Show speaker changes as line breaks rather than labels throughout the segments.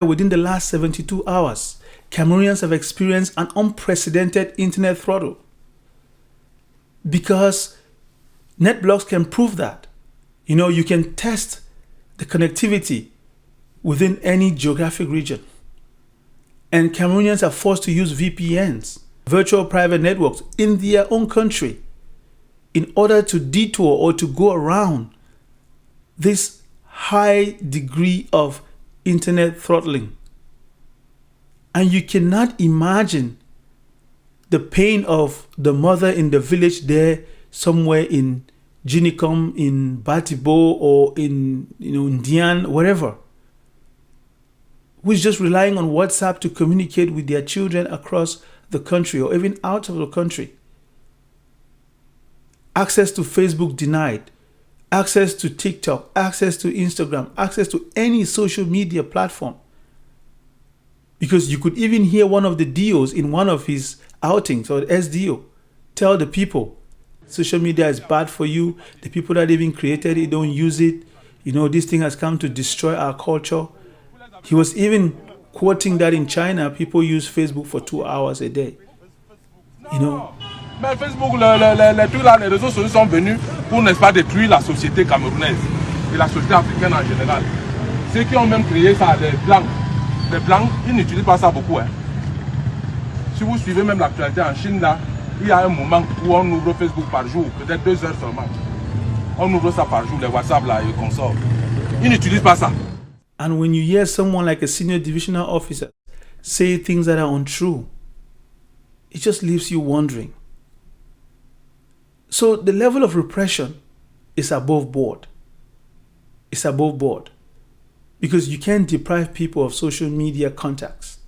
Within the last 72 hours, Cameroonians have experienced an unprecedented internet throttle. Because NetBlocks can prove that. You can test the connectivity within any geographic region. And Cameroonians are forced to use VPNs, virtual private networks, in their own country in order to detour or to go around this high degree of internet throttling. And you cannot imagine the pain of the mother in the village there, somewhere in Ginicom, in Batibo, or in Ndian, wherever, who's just relying on WhatsApp to communicate with their children across the country or even out of the country. Access to Facebook denied, access to TikTok, access to Instagram, access to any social media platform. Because you could even hear one of the DOs in one of his outings, or SDO, tell the people, social media is bad for you. The people that even created it don't use it. This thing has come to destroy our culture. He was even quoting that in China, people use Facebook for 2 hours a day.
Mais Facebook, les réseaux sociaux sont venus pour, n'est-ce pas, détruire la société camerounaise et la société africaine en général. Ceux qui ont même créé ça, les Blancs, ils n'utilisent pas ça beaucoup. Si vous suivez même l'actualité en Chine, là, il y a un moment où on ouvre Facebook par jour, peut-être 2 heures seulement. On ouvre ça par jour, les WhatsApp là, et consorts. Ils n'utilisent pas ça.
And when you hear someone like a senior divisional officer say things that are untrue, it just leaves you wondering. So the level of repression is above board. It's above board. Because you can't deprive people of social media contacts.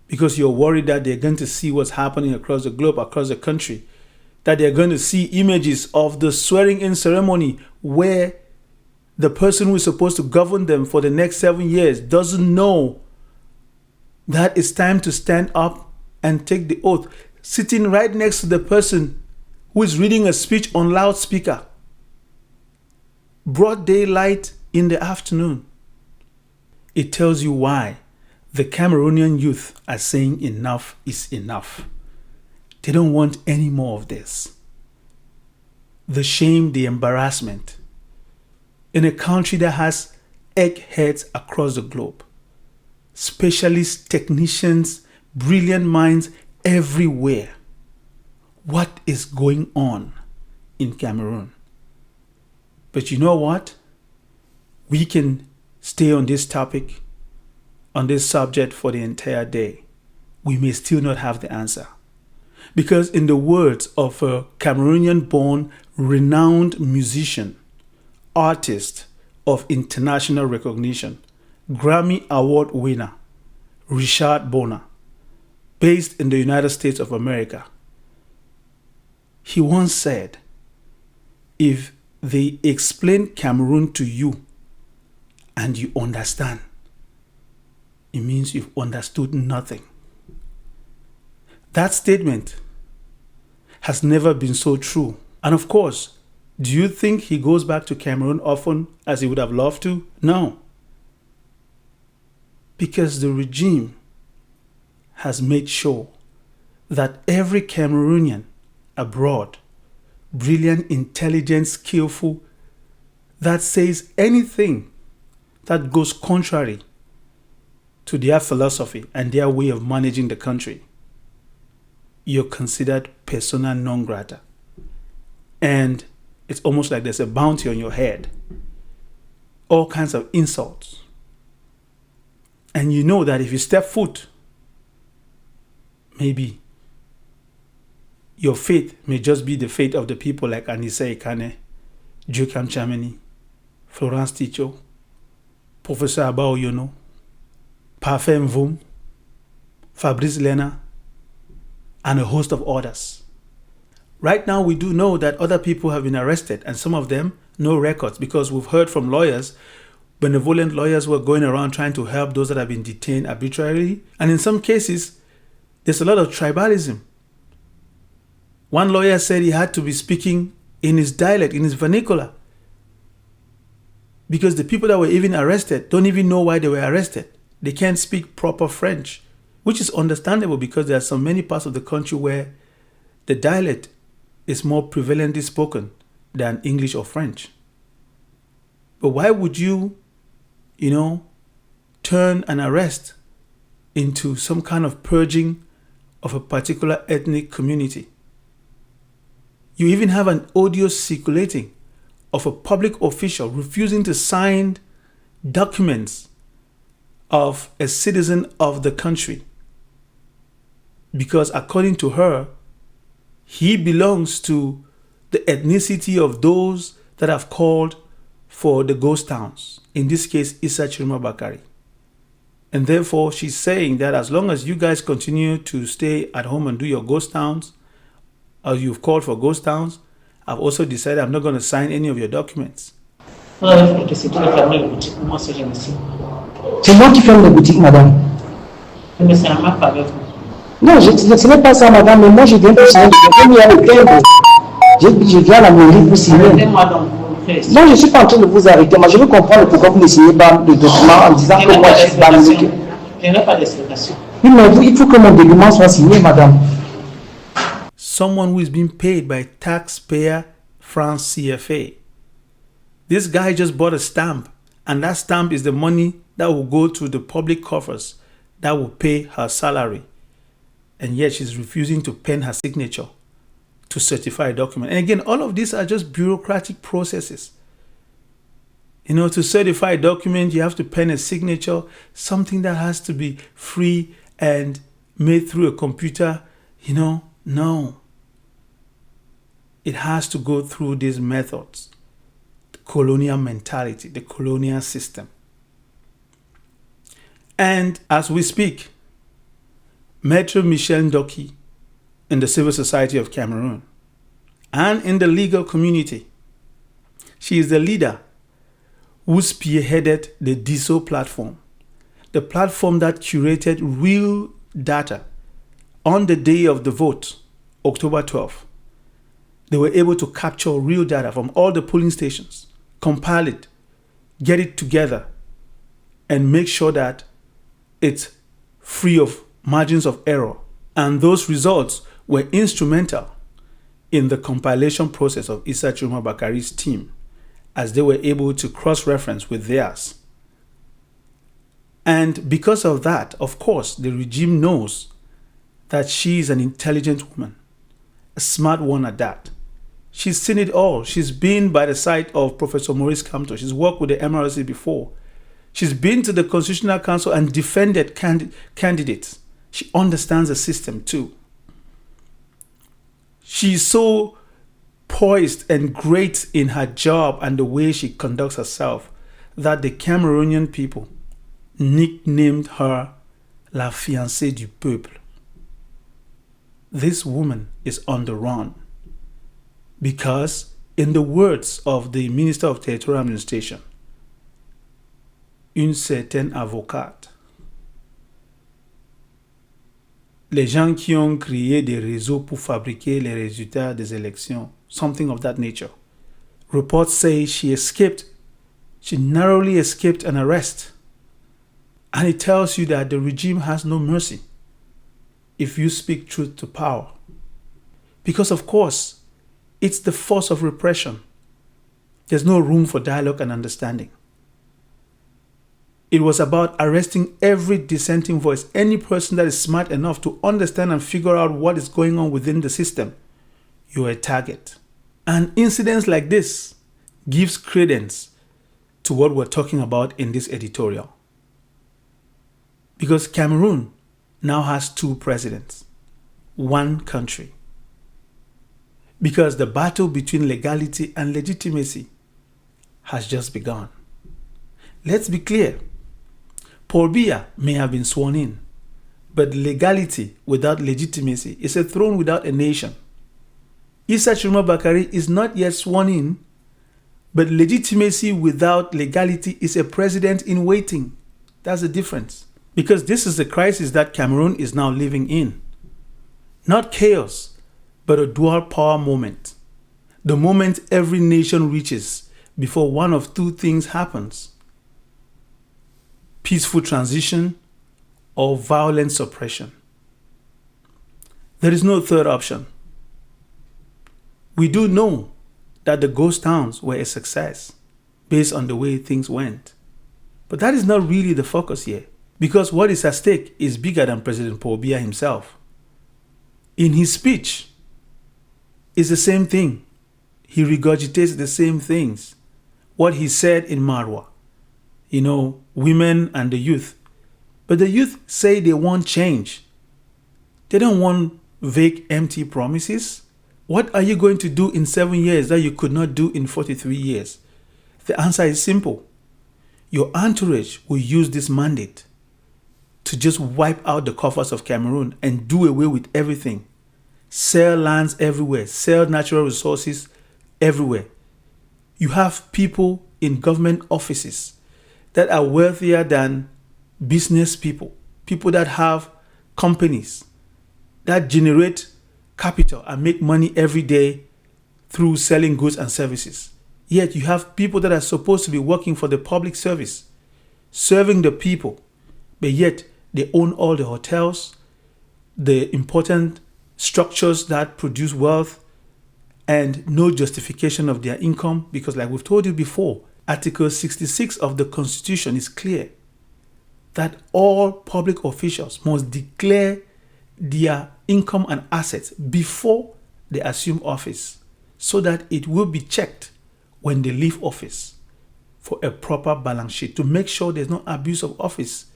Because you're worried that they're going to see what's happening across the globe, across the country. That they're going to see images of the swearing-in ceremony where the person who is supposed to govern them for the next 7 years doesn't know that it's time to stand up and take the oath, sitting right next to the person who is reading a speech on loudspeaker. Broad daylight in the afternoon. It tells you why the Cameroonian youth are saying enough is enough. They don't want any more of this. The shame, the embarrassment. In a country that has eggheads across the globe, specialists, technicians, brilliant minds everywhere. What is going on in Cameroon? But you know what? We can stay on this topic, on this subject for the entire day. We may still not have the answer. Because in the words of a Cameroonian-born renowned musician, artist of international recognition, Grammy Award winner, Richard Bona, based in the United States of America, he once said, if they explain Cameroon to you and you understand, it means you've understood nothing. That statement has never been so true. And of course, do you think he goes back to Cameroon often as he would have loved to? No. Because the regime has made sure that every Cameroonian abroad, brilliant, intelligent, skillful, that says anything that goes contrary to their philosophy and their way of managing the country, you're considered persona non grata. And it's almost like there's a bounty on your head. All kinds of insults. And you know that if you step foot, maybe your fate may just be the fate of the people like Anissa Ekane, Joachim Chameni, Florence Ticho, Professor Abao Yono, Parfait Mvoum, Fabrice Lena, and a host of others. Right now, we do know that other people have been arrested, and some of them, no records, because we've heard from lawyers, benevolent lawyers who are going around trying to help those that have been detained arbitrarily. And in some cases, there's a lot of tribalism. One lawyer said he had to be speaking in his dialect, in his vernacular, because the people that were even arrested don't even know why they were arrested. They can't speak proper French, which is understandable because there are so many parts of the country where the dialect is more prevalently spoken than English or French. But why would you, turn an arrest into some kind of purging of a particular ethnic community? You even have an audio circulating of a public official refusing to sign documents of a citizen of the country because, according to her, he belongs to the ethnicity of those that have called for the ghost towns, in this case Issa Tchiroma Bakari. And therefore she's saying that as long as you guys continue to stay at home and do your ghost towns, or you've called for ghost towns, I've also decided I'm not going to sign any of your documents.
C'est moi qui ferme les boutiques, madame. Mais c'est un map avec vous. Non, ce n'est pas ça, madame, mais moi je viens pour signer. Je viens à le timbre. Je viens à la mairie pour signer. Non, je ne suis pas en train de vous arrêter, mais je veux comprendre pourquoi vous ne signez pas le document en disant que moi je suis dans le milieu. Je n'ai pas d'explication. Oui, mais il faut que mon document soit signé, madame.
Someone who is being paid by taxpayer France CFA. This guy just bought a stamp, and that stamp is the money that will go to the public coffers that will pay her salary. And yet she's refusing to pen her signature to certify a document. And again, all of these are just bureaucratic processes. To certify a document, you have to pen a signature, something that has to be free and made through a computer. No. It has to go through these methods. The colonial mentality, the colonial system. And as we speak, Maître Michel Ndoki in the civil society of Cameroon and in the legal community, she is the leader who spearheaded the DISO platform, the platform that curated real data on the day of the vote, October 12th. They were able to capture real data from all the polling stations, compile it, get it together, and make sure that it's free of margins of error. And those results were instrumental in the compilation process of Issa Tchiroma Bakari's team, as they were able to cross-reference with theirs. And because of that, of course, the regime knows that she is an intelligent woman, a smart one at that. She's seen it all. She's been by the side of Professor Maurice Kamto. She's worked with the MRC before. She's been to the Constitutional Council and defended candidates. She understands the system too. She's so poised and great in her job and the way she conducts herself that the Cameroonian people nicknamed her La Fiancée du Peuple. This woman is on the run because, in the words of the Minister of Territorial Administration, une certaine avocate, les gens qui ont créé des réseaux pour fabriquer les résultats des élections, something of that nature. Reports say she narrowly escaped an arrest. And it tells you that the regime has no mercy if you speak truth to power. Because, of course, it's the force of repression. There's no room for dialogue and understanding. It was about arresting every dissenting voice, any person that is smart enough to understand and figure out what is going on within the system. You're a target. And incidents like this gives credence to what we're talking about in this editorial. Because Cameroon now has two presidents, one country. Because the battle between legality and legitimacy has just begun. Let's be clear. Paul Biya may have been sworn in, but legality without legitimacy is a throne without a nation. Issa Tchiroma Bakari is not yet sworn in, but legitimacy without legality is a president in waiting. That's the difference. Because this is the crisis that Cameroon is now living in. Not chaos, but a dual power moment. The moment every nation reaches before one of two things happens. peaceful transition, or violent suppression. There is no third option. We do know that the ghost towns were a success based on the way things went. But that is not really the focus here, because what is at stake is bigger than President Paul Biya himself. In his speech, it's the same thing. He regurgitates the same things. What he said in Marwa, women and the youth. But the youth say they want change. They don't want vague, empty promises. What are you going to do in 7 years that you could not do in 43 years? The answer is simple. Your entourage will use this mandate to just wipe out the coffers of Cameroon and do away with everything. Sell lands everywhere, sell natural resources everywhere. You have people in government offices that are wealthier than business people, people that have companies that generate capital and make money every day through selling goods and services. Yet you have people that are supposed to be working for the public service, serving the people, but yet they own all the hotels, the important structures that produce wealth, and no justification of their income, because like we've told you before, Article 66 of the Constitution is clear that all public officials must declare their income and assets before they assume office, so that it will be checked when they leave office for a proper balance sheet to make sure there's no abuse of office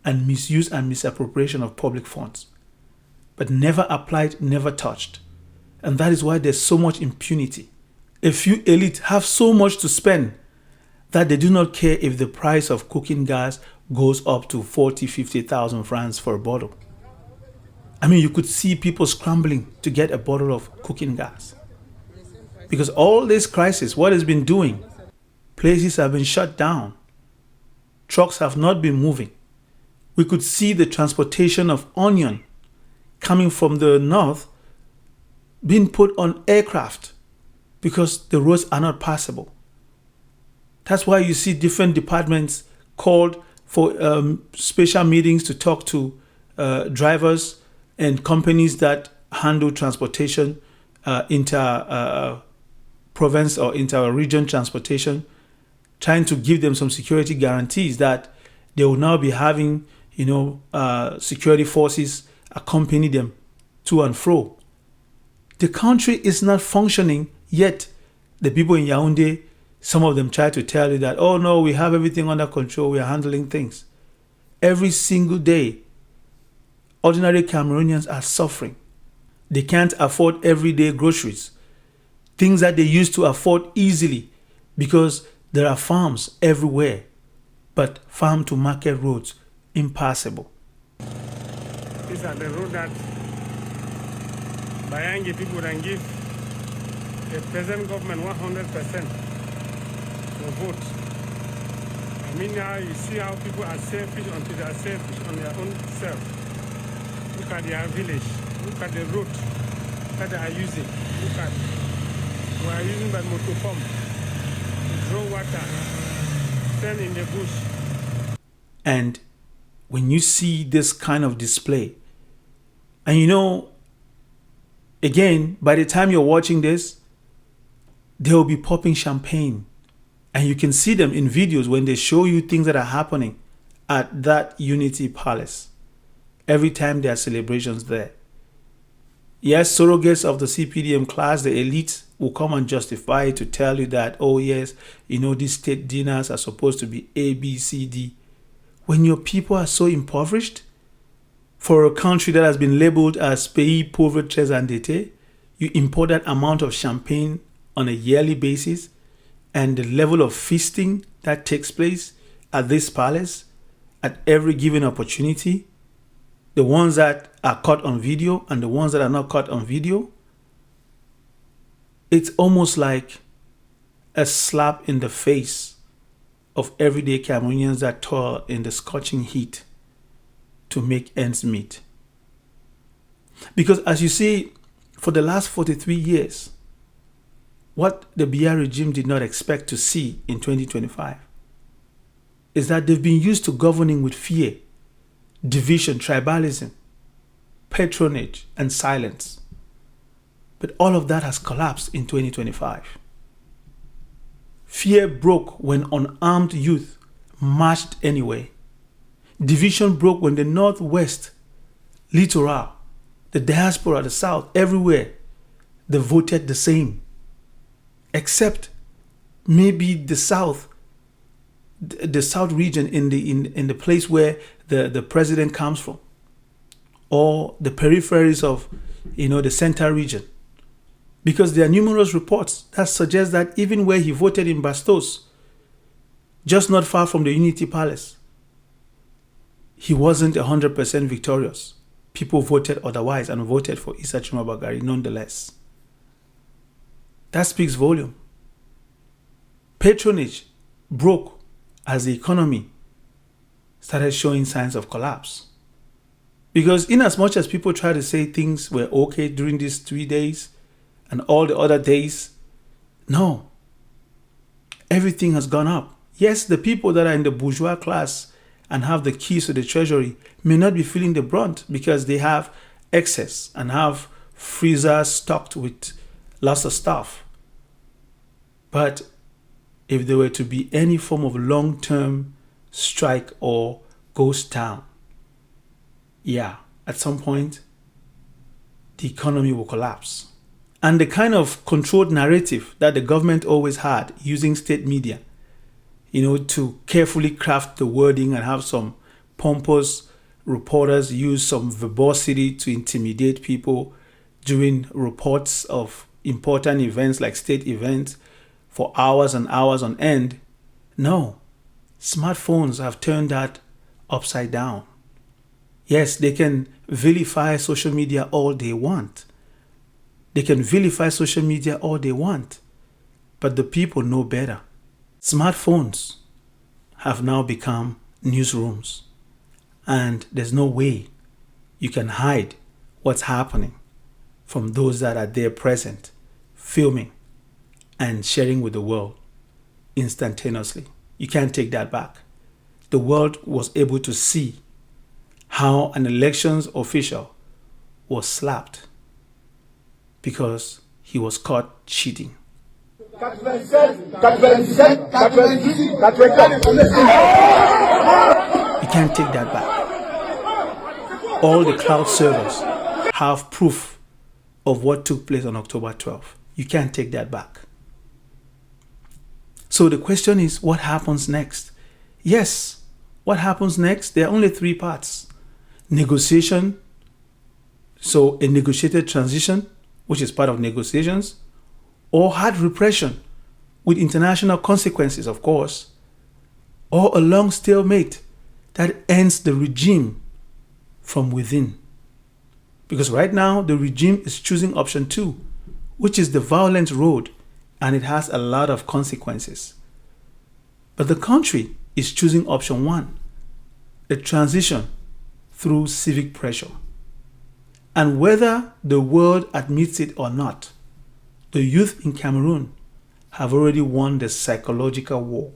and misuse and misappropriation of public funds. But never applied, never touched. And that is why there's so much impunity. A few elites have so much to spend that they do not care if the price of cooking gas goes up to 40, 50,000 francs for a bottle. I mean, you could see people scrambling to get a bottle of cooking gas. Because all this crisis, what it's been doing, places have been shut down. Trucks have not been moving. We could see the transportation of onion coming from the north being put on aircraft because the roads are not passable. That's why you see different departments called for special meetings to talk to drivers and companies that handle transportation, inter-province or inter-region transportation, trying to give them some security guarantees that they will now be having, security forces accompany them to and fro. The country is not functioning, yet the people in Yaoundé, some of them try to tell you that, oh no, we have everything under control, we are handling things. Every single day, ordinary Cameroonians are suffering. They can't afford everyday groceries, things that they used to afford easily because there are farms everywhere, but farm to market roads, impassable.
These are the roads that Bayangi people can give the present government 100% for vote. I mean, now you see how people are selfish until they are selfish on their own self. Look at their village. Look at the road that they are using. Look at, we are using by motor pump to draw water, stand in the bush.
And when you see this kind of display, and again, by the time you're watching this, they will be popping champagne. And you can see them in videos when they show you things that are happening at that Unity Palace. Every time there are celebrations there. Yes, surrogates of the CPDM class, the elite, will come and justify it to tell you that, oh yes, these state dinners are supposed to be A, B, C, D. When your people are so impoverished, for a country that has been labeled as pays pauvre très endetté, you import that amount of champagne on a yearly basis, and the level of feasting that takes place at this palace at every given opportunity, the ones that are caught on video and the ones that are not caught on video, it's almost like a slap in the face of everyday Cameroonians that toil in the scorching heat to make ends meet. Because as you see, for the last 43 years, what the Biya regime did not expect to see in 2025 is that they've been used to governing with fear, division, tribalism, patronage, and silence. But all of that has collapsed in 2025. Fear broke when unarmed youth marched anyway. Division broke when the Northwest, Littoral, the diaspora, the South, everywhere, they voted the same. Except maybe the South region in the place where the president comes from, or the peripheries of the center region, because there are numerous reports that suggest that even where he voted in Bastos, just not far from the Unity Palace, he wasn't 100% victorious. People voted otherwise and voted for Issa Tchiroma Bagari nonetheless. That speaks volume. Patronage broke as the economy started showing signs of collapse. Because in as much as people try to say things were okay during these 3 days and all the other days, no. Everything has gone up. Yes, the people that are in the bourgeois class and have the keys to the treasury may not be feeling the brunt because they have excess and have freezers stocked with lots of stuff. But if there were to be any form of long-term strike or ghost town, at some point, the economy will collapse. And the kind of controlled narrative that the government always had using state media, to carefully craft the wording and have some pompous reporters use some verbosity to intimidate people during reports of important events like state events for hours and hours on end. No, smartphones have turned that upside down. Yes, they can vilify social media all they want. But the people know better. Smartphones have now become newsrooms, and there's no way you can hide what's happening from those that are there present, filming and sharing with the world instantaneously. You can't take that back. The world was able to see how an elections official was slapped because he was caught cheating. You can't take that back. All the cloud servers have proof of what took place on October 12th. You can't take that back. So the question is, what happens next? Yes, what happens next? There are only three parts. Negotiation, so a negotiated transition, which is part of negotiations, or hard repression with international consequences, of course, or a long stalemate that ends the regime from within. Because right now, the regime is choosing option 2, which is the violent road, and it has a lot of consequences. But the country is choosing option 1, a transition through civic pressure. And whether the world admits it or not, the youth in Cameroon have already won the psychological war.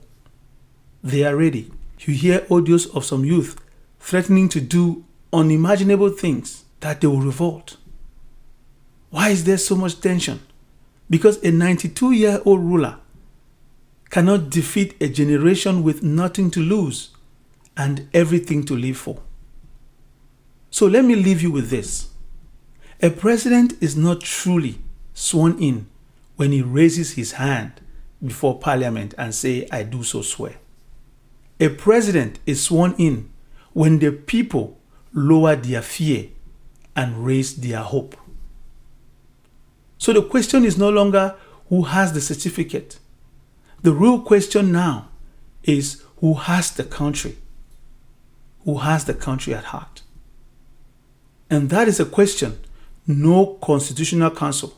They are ready. You hear audios of some youth threatening to do unimaginable things that they will revolt. Why is there so much tension? Because a 92-year-old ruler cannot defeat a generation with nothing to lose and everything to live for. So let me leave you with this. A president is not truly sworn in when he raises his hand before parliament and say, "I do so swear." A president is sworn in when the people lower their fear and raise their hope. So the question is no longer who has the certificate. The real question now is who has the country? Who has the country at heart? And that is a question no constitutional council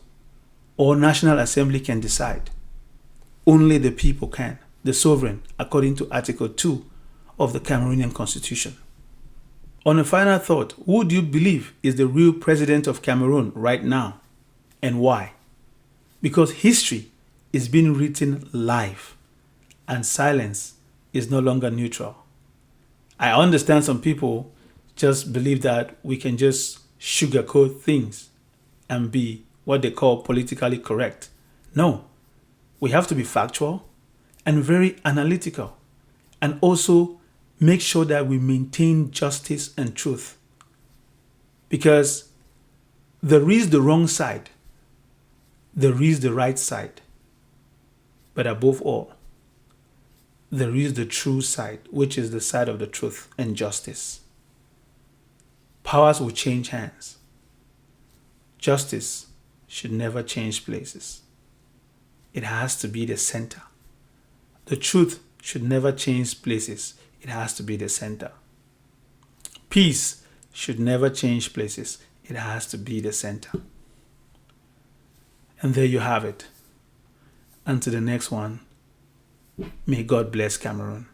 or National Assembly can decide. Only the people can, the sovereign, according to Article 2 of the Cameroonian Constitution. On a final thought, who do you believe is the real president of Cameroon right now, and why? Because history is being written live, and silence is no longer neutral. I understand some people just believe that we can just sugarcoat things and be what they call politically correct. No, we have to be factual and very analytical, and also make sure that we maintain justice and truth. Because there is the wrong side, there is the right side, but above all, there is the true side, which is the side of the truth and justice. Powers will change hands. Justice should never change places. It has to be the center. The truth should never change places. It has to be the center. Peace should never change places. It has to be the center. And there you have it. Until the next one, may God bless Cameroon.